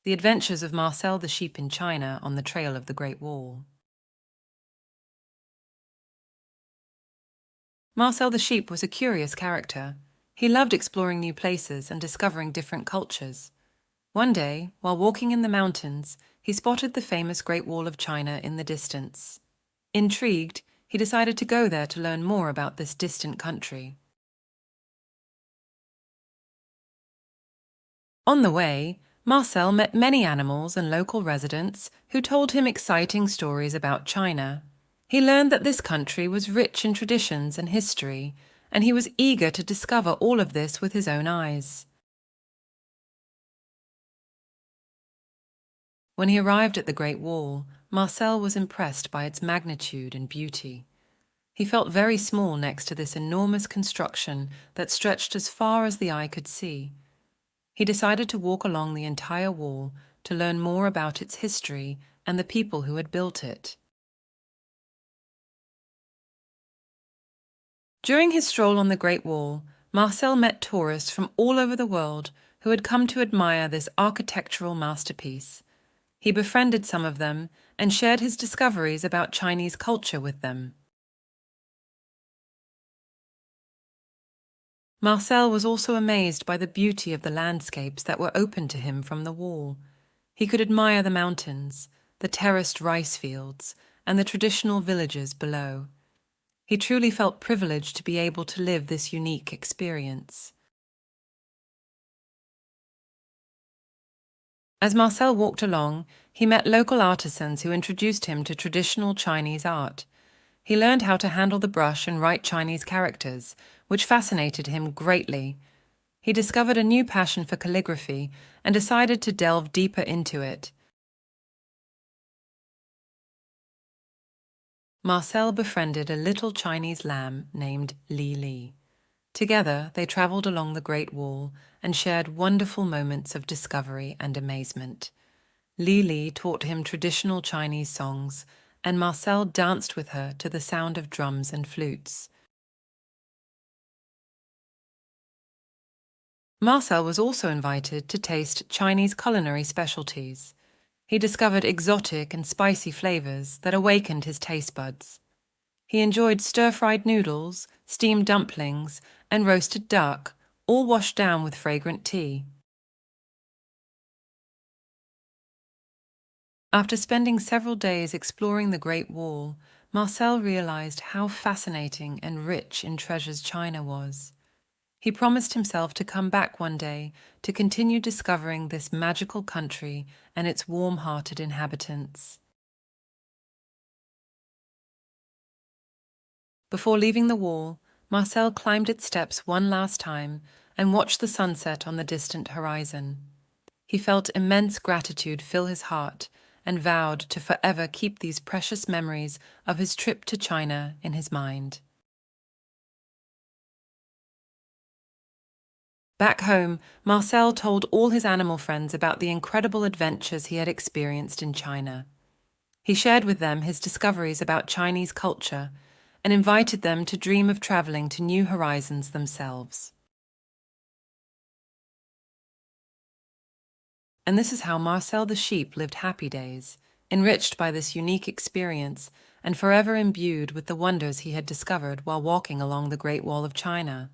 The Adventures of Marcel the Sheep in China on the Trail of the Great Wall. Marcel the Sheep was a curious character. He loved exploring new places and discovering different cultures. One day, while walking in the mountains, he spotted the famous Great Wall of China in the distance. Intrigued, he decided to go there to learn more about this distant country. On the way, Marcel met many animals and local residents who told him exciting stories about China. He learned that this country was rich in traditions and history, and he was eager to discover all of this with his own eyes. When he arrived at the Great Wall, Marcel was impressed by its magnitude and beauty. He felt very small next to this enormous construction that stretched as far as the eye could see. He decided to walk along the entire wall to learn more about its history and the people who had built it. During his stroll on the Great Wall, Marcel met tourists from all over the world who had come to admire this architectural masterpiece. He befriended some of them and shared his discoveries about Chinese culture with them. Marcel was also amazed by the beauty of the landscapes that were open to him from the wall. He could admire the mountains, the terraced rice fields, and the traditional villages below. He truly felt privileged to be able to live this unique experience. As Marcel walked along, he met local artisans who introduced him to traditional Chinese art. He learned how to handle the brush and write Chinese characters, which fascinated him greatly. He discovered a new passion for calligraphy and decided to delve deeper into it. Marcel befriended a little Chinese lamb named Li. Together, they traveled along the Great Wall and shared wonderful moments of discovery and amazement. Li taught him traditional Chinese songs, and Marcel danced with her to the sound of drums and flutes. Marcel was also invited to taste Chinese culinary specialties. He discovered exotic and spicy flavors that awakened his taste buds. He enjoyed stir-fried noodles, steamed dumplings, and roasted duck, all washed down with fragrant tea. After spending several days exploring the Great Wall, Marcel realized how fascinating and rich in treasures China was. He promised himself to come back one day to continue discovering this magical country and its warm-hearted inhabitants. Before leaving the wall, Marcel climbed its steps one last time and watched the sunset on the distant horizon. He felt immense gratitude fill his heart and vowed to forever keep these precious memories of his trip to China in his mind. Back home, Marcel told all his animal friends about the incredible adventures he had experienced in China. He shared with them his discoveries about Chinese culture and invited them to dream of traveling to new horizons themselves. And this is how Marcel the sheep lived happy days, enriched by this unique experience and forever imbued with the wonders he had discovered while walking along the Great Wall of China.